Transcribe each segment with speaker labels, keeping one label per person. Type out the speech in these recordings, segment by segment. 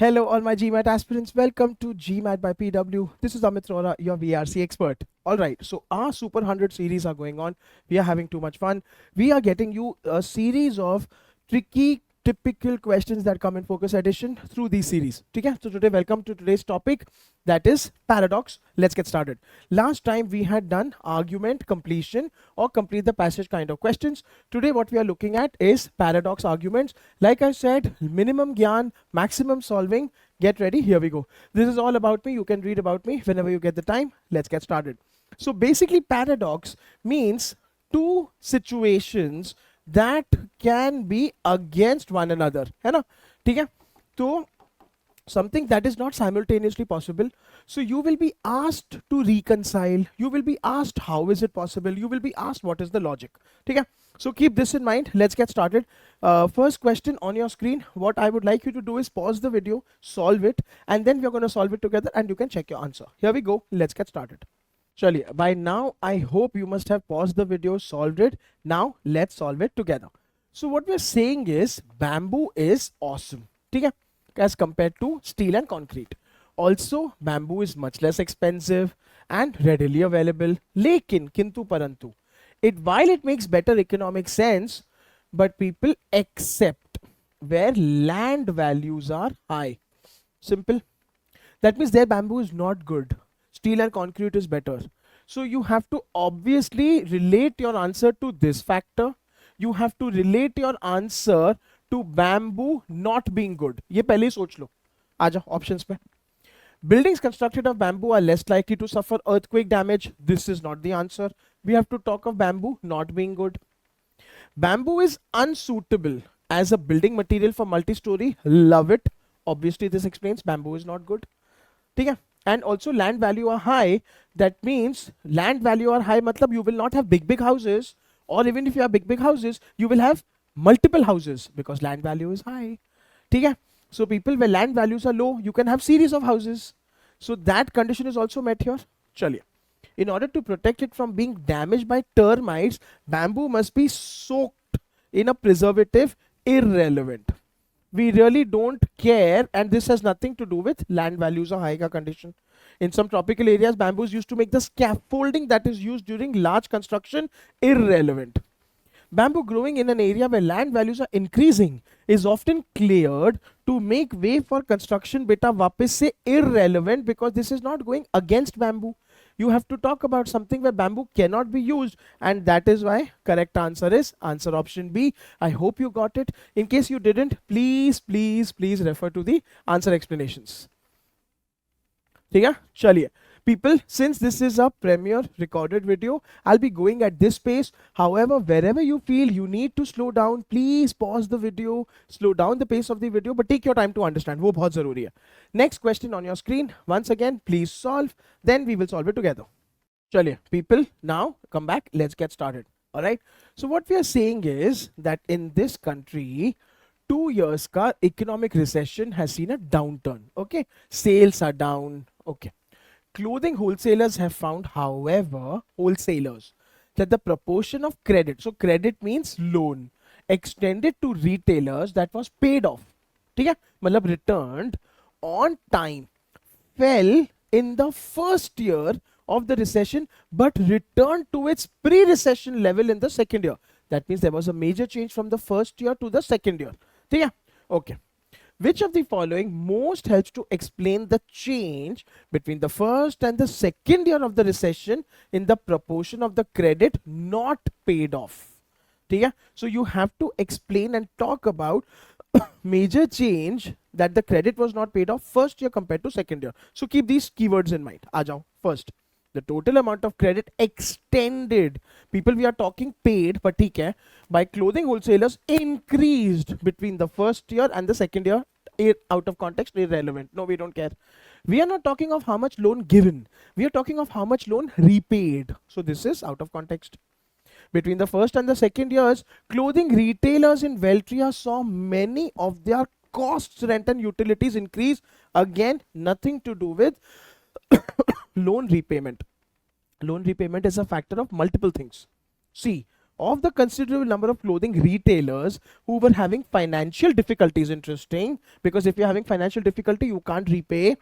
Speaker 1: Hello, all my GMAT aspirants. Welcome to GMAT by PW. This is Amit Rora, your VRC expert. All right, so our Super 100 series are going on. We are having too much fun. We are getting you a series of tricky, typical questions that come in Focus Edition through these series. Okay, so today, welcome to today's topic, that is paradox. Let's get started. Last time we had done argument, completion, or complete the passage kind of questions. Today, what we are looking at is paradox arguments. Like I said, minimum gyan, maximum solving. Get ready, here we go. This is all about me. You can read about me whenever you get the time. Let's get started. So basically, paradox means two situations that can be against one another, है ना? ठीक है? तो something that is not simultaneously possible, so you will be asked to reconcile, you will be asked how is it possible, you will be asked what is the logic. Okay, so keep this in mind. Let's get started. First question on your screen. What I would like you to do is pause the video, solve it, and then we're going to solve it together and you can check your answer. Here we go. Let's get started. Surely by now I hope you must have paused the video, solved it. Now let's solve it together. So what we're saying is bamboo is awesome, okay, as compared to steel and concrete. Also, bamboo is much less expensive and readily available. Lekin, kintu parantu, while it makes better economic sense, but people accept where land values are high. Simple. That means their bamboo is not good. Steel and concrete is better. So you have to obviously relate your answer to this factor. You have to relate your answer to bamboo not being good. ये पहले ही सोच लो. आ जाओ options पे. Buildings constructed of bamboo are less likely to suffer earthquake damage. This is not the answer. We have to talk of bamboo not being good. Bamboo is unsuitable as a building material for multi-story. Love it. Obviously, this explains bamboo is not good. ठीक है? And also land value are high. That means land value are high matlab you will not have big houses, or even if you have big houses, you will have multiple houses because land value is high. ठीक है? So people where land values are low, you can have series of houses. So that condition is also met here. Chaliye. In order to protect it from being damaged by termites, bamboo must be soaked in a preservative. Irrelevant. We really don't care, and this has nothing to do with land values or high ka condition. In some tropical areas, bamboo is used to make the scaffolding that is used during large construction. Irrelevant. Bamboo growing in an area where land values are increasing is often cleared to make way for construction. Beta वापस से irrelevant because this is not going against bamboo. You have to talk about something where bamboo cannot be used, and that is why correct answer is answer option B. I hope you got it. In case you didn't, please refer to the answer explanations. ठीक है? चलिए. People, since this is a premiere recorded video, I'll be going at this pace. However, wherever you feel you need to slow down, please pause the video, slow down the pace of the video, but take your time to understand. वो बहुत ज़रूरी है. Next question on your screen. Once again, please solve. Then we will solve it together. चलिए, people, now come back. Let's get started. All right. So what we are saying is that in this country, 2 years ka economic recession has seen a downturn. Okay. Sales are down. Okay. Clothing wholesalers have found, however, that the proportion of credit, so credit means loan, extended to retailers that was paid off, ठीक है, मतलब returned on time, fell in the first year of the recession but returned to its pre-recession level in the second year. That means there was a major change from the first year to the second year. ठीक है? Okay. Which of the following most helps to explain the change between the first and the second year of the recession in the proportion of the credit not paid off? Okay? So you have to explain and talk about major change that the credit was not paid off first year compared to second year. So keep these keywords in mind. Aa jao. First, the total amount of credit extended. People, we are talking paid, but theek hai, by clothing wholesalers increased between the first year and the second year. Out of context, irrelevant. No, we don't care. We are not talking of how much loan given. We are talking of how much loan repaid. So this is out of context. Between the first and the second years, clothing retailers in Veltria saw many of their costs, rent and utilities increase. Again, nothing to do with loan repayment. Loan repayment is a factor of multiple things. See, of the considerable number of clothing retailers who were having financial difficulties. Interesting, because if you're having financial difficulty, you can't repay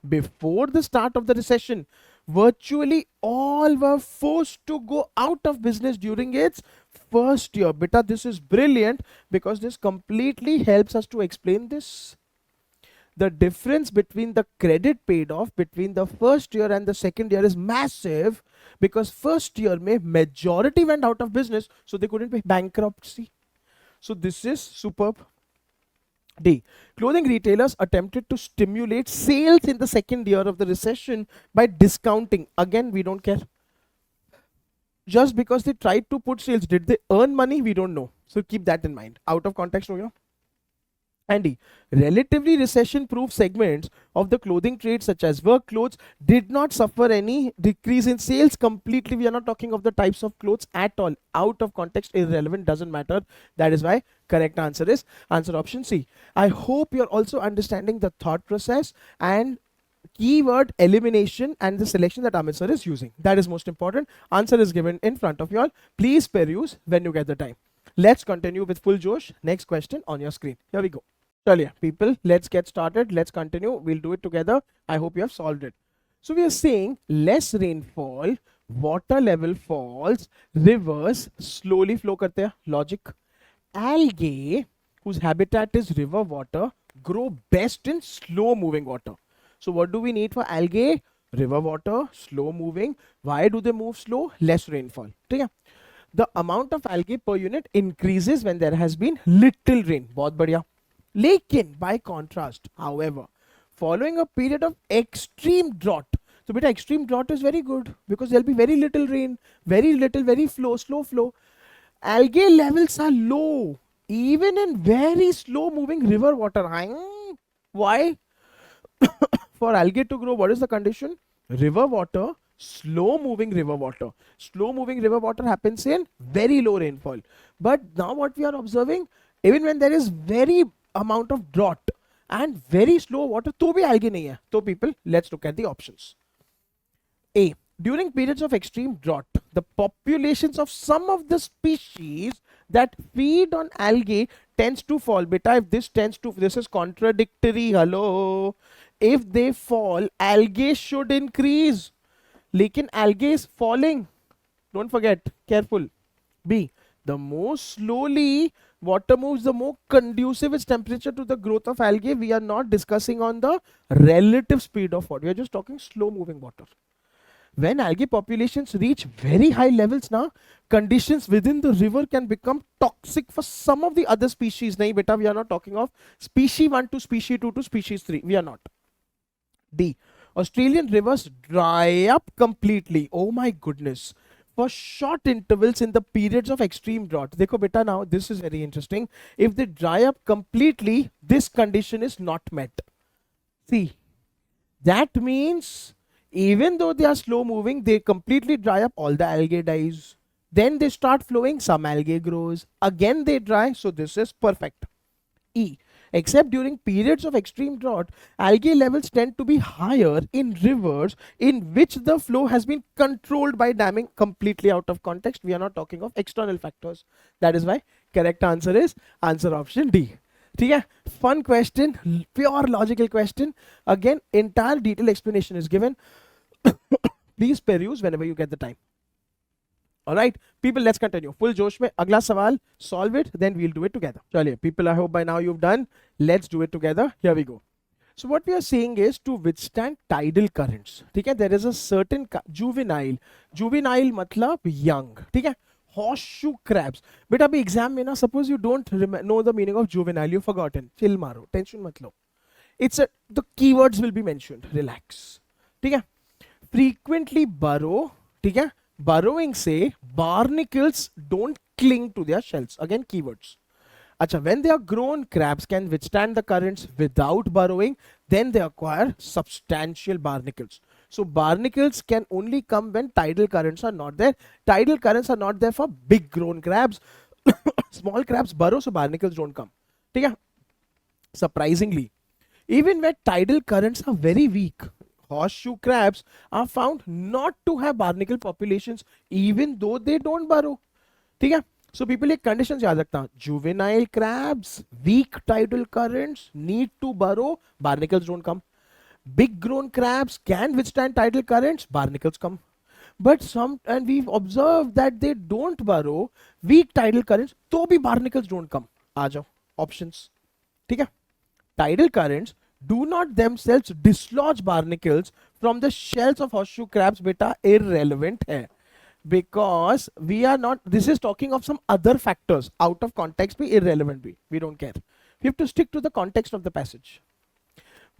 Speaker 1: before the start of the recession. Virtually all were forced to go out of business during its first year. Beta, this is brilliant because this completely helps us to explain this. The difference between the credit paid off between the first year and the second year is massive, because first year mein majority went out of business, so they couldn't pay, bankruptcy. So this is superb. D. Clothing retailers attempted to stimulate sales in the second year of the recession by discounting. Again, we don't care. Just because they tried to put sales, did they earn money? We don't know. So keep that in mind. Out of context, हो गया. Andy, relatively recession-proof segments of the clothing trade, such as work clothes, did not suffer any decrease in sales completely. We are not talking of the types of clothes at all. Out of context, irrelevant, doesn't matter. That is why correct answer is answer option C. I hope you're also understanding the thought process and keyword elimination and the selection that Amit sir is using. That is most important. Answer is given in front of you all. Please peruse when you get the time. Let's continue with full Josh. Next question on your screen. Here we go. Chaliye, people, let's get started. Let's continue. We'll do it together. I hope you have solved it. So we are saying less rainfall, water level falls, rivers slowly flow karte hain. Logic. Algae, whose habitat is river water, grow best in slow moving water. So what do we need for algae? River water, slow moving. Why do they move slow? Less rainfall. The amount of algae per unit increases when there has been little rain. बहुत बढ़िया. Lekin, by contrast, however, following a period of extreme drought, so beta, extreme drought is very good because there'll be very little rain, very little, very slow flow. Algae levels are low, even in very slow moving river water. Why? For algae to grow, what is the condition? River water, slow moving river water. Slow moving river water happens in very low rainfall. But now what we are observing, even when there is very amount of drought and very slow water, to bhi algae nahi hai. So people, let's look at the options. A. During periods of extreme drought, the populations of some of the species that feed on algae tends to fall. Beta, if this is contradictory. Hello. If they fall, algae should increase. Lekin algae is falling. Don't forget, careful. B. The more slowly water moves, the more conducive is temperature to the growth of algae. We are not discussing on the relative speed of water. We are just talking slow moving water. When algae populations reach very high levels now, conditions within the river can become toxic for some of the other species. Nahi beta, we are not talking of species 1 to species 2 to species 3. We are not. D. Australian rivers dry up completely. Oh my goodness. For short intervals in the periods of extreme drought. Dekho beta, now this is very interesting. If they dry up completely, this condition is not met. See, that means even though they are slow moving, they completely dry up, all the algae dies. Then they start flowing, some algae grows. Again they dry, so this is perfect. E. Except during periods of extreme drought, algae levels tend to be higher in rivers in which the flow has been controlled by damming. Completely out of context. We are not talking of external factors. That is why correct answer is answer option D. Okay? Fun question, pure logical question. Again, entire detailed explanation is given. Please peruse whenever you get the time. Alright, people, let's continue. Full Josh mein. Agla sawal, solve it, then we'll do it together. Chaliye, people, I hope by now you've done. Let's do it together. Here we go. So what we are saying is to withstand tidal currents. Okay? There is a certain juvenile. Juvenile matlab young. Okay? Horseshoe crabs. But abhi exam mein na, suppose you don't know the meaning of juvenile, you've forgotten. Chill maro, tension mat lo. The keywords will be mentioned. Relax. Okay? Frequently burrow. Okay? Burrowing say barnacles don't cling to their shells. Again, keywords. Acha, when they are grown, crabs can withstand the currents without burrowing. Then they acquire substantial barnacles. So barnacles can only come when tidal currents are not there. Tidal currents are not there for big grown crabs. Small crabs burrow, so barnacles don't come. Okay? Surprisingly, even where tidal currents are very weak, horseshoe crabs are found not to have barnacle populations even though they don't burrow. ठीक है. So people एक conditions याद रखता. Juvenile crabs, weak tidal currents, need to burrow, barnacles don't come. Big grown crabs can withstand tidal currents, barnacles come. But some, and we've observed that they don't burrow, weak tidal currents, तो भी barnacles don't come. आ जाओ options. ठीक है. Tidal currents do not themselves dislodge barnacles from the shells of horseshoe crabs. बेटा irrelevant है, because we are not, this is talking of some other factors. Out of context be irrelevant be, we don't care. We have to stick to the context of the passage.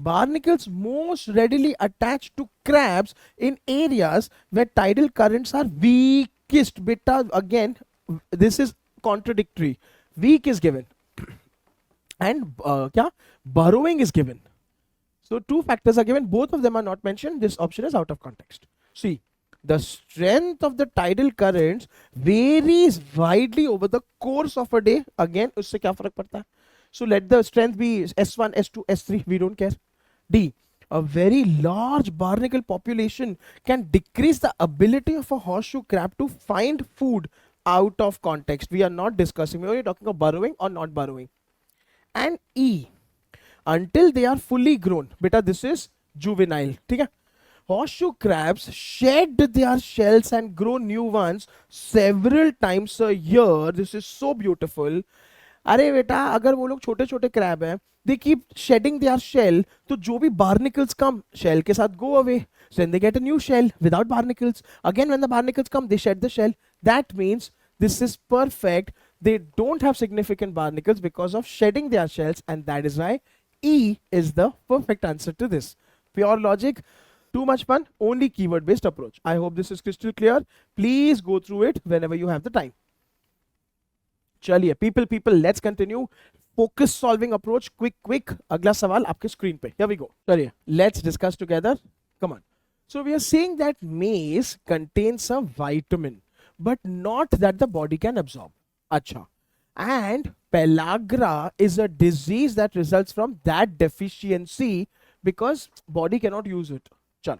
Speaker 1: Barnacles most readily attach to crabs in areas where tidal currents are weakest. Beta, again, this is contradictory. Weak is given and burrowing is given. So two factors are given, both of them are not mentioned. This option is out of context. See, the strength of the tidal currents varies widely over the course of a day. Again, usse kya farak padta hai? So let the strength be S1, S2, S3, we don't care. D, a very large barnacle population can decrease the ability of a horseshoe crab to find food. Out of context. We are not discussing, we are only talking about burrowing or not burrowing. And E, until they are fully grown. Beta, this is juvenile. ठीक है? Horseshoe crabs shed their shells and grow new ones several times a year. This is so beautiful. अरे बेटा, अगर वो लोग छोटे छोटे crab हैं, they keep shedding their shell, तो जो भी barnacles come, shell के साथ go away. So then they get a new shell without barnacles. Again, when the barnacles come, they shed the shell. That means this is perfect. They don't have significant barnacles because of shedding their shells, and that is why E is the perfect answer to this. Pure logic. Too much fun, only keyword based approach. I hope this is crystal clear. Please go through it whenever you have the time. चलिए people, let's continue. Focus solving approach, quick. अगला सवाल आपके screen पे. Here we go. चलिए, let's discuss together. Come on. So we are saying that maize contains a vitamin, but not that the body can absorb. अच्छा. And pellagra is a disease that results from that deficiency because body cannot use it. Chal.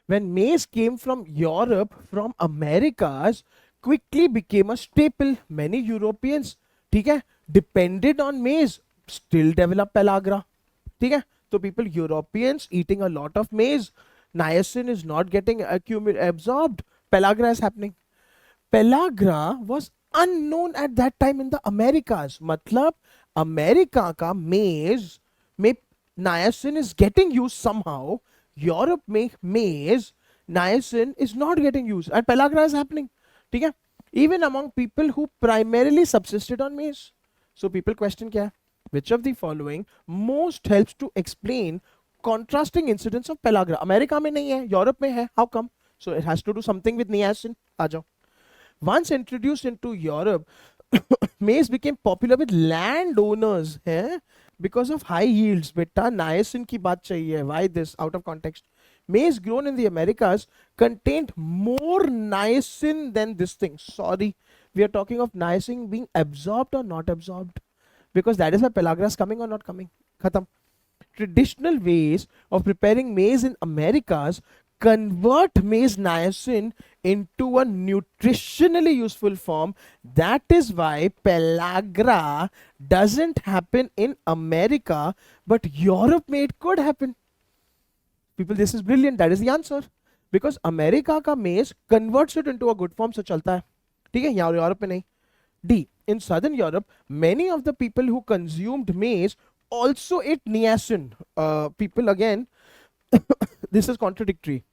Speaker 1: When maize came from Europe, from Americas, quickly became a staple. Many Europeans, ठीक है, depended on maize, still develop pellagra. ठीक है, so people, Europeans eating a lot of maize, niacin is not getting absorbed, pellagra is happening. Pellagra was unknown at that time in the Americas. मतलब America का maize में niacin is getting used somehow. Europe में maize niacin is not getting used and pellagra is happening. ठीक है, even among people who primarily subsisted on maize. So people question क्या है? Which of the following most helps to explain contrasting incidence of pellagra? America में नहीं है, Europe में है. How come? So it has to do something with niacin. आ जाओ. Once introduced into Europe, maize became popular with landowners, because of high yields. बेटा niacin की बात चाहिए. Why this? Out of context. Maize grown in the Americas contained more niacin than this thing. Sorry, we are talking of niacin being absorbed or not absorbed, because that is why pellagra is coming or not coming. Khatam. Traditional ways of preparing maize in Americas convert maize niacin into a nutritionally useful form. That is why pellagra doesn't happen in America, but Europe में it could happen. People, this is brilliant. That is the answer. Because America का maize converts it into a good form, so चलता है. ठीक है, यहाँ Europe में नहीं. D, in southern Europe, many of the people who consumed maize also ate niacin. People, again, this is contradictory.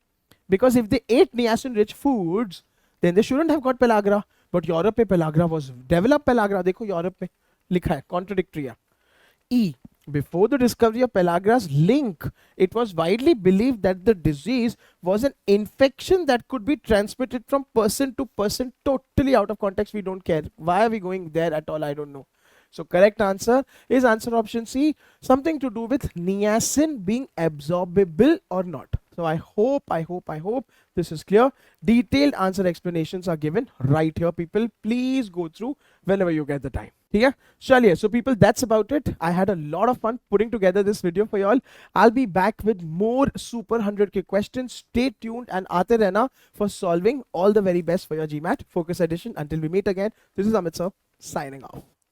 Speaker 1: Because if they ate niacin rich foods, then they shouldn't have got pellagra. But Europe में pellagra was developed. Pellagra देखो Europe में लिखा है, contradictory है. E, before the discovery of pellagra's link, it was widely believed that the disease was an infection that could be transmitted from person to person. Totally out of context, we don't care. Why are we going there at all? I don't know. So correct answer is answer option C, something to do with niacin being absorbable or not. So I hope this is clear. Detailed answer explanations are given right here, people. Please go through whenever you get the time. Yeah, chaliye. So people, that's about it. I had a lot of fun putting together this video for y'all. I'll be back with more super 100k questions. Stay tuned and aate rehna for solving. All the very best for your GMAT Focus Edition. Until we meet again, this is Amit sir signing off.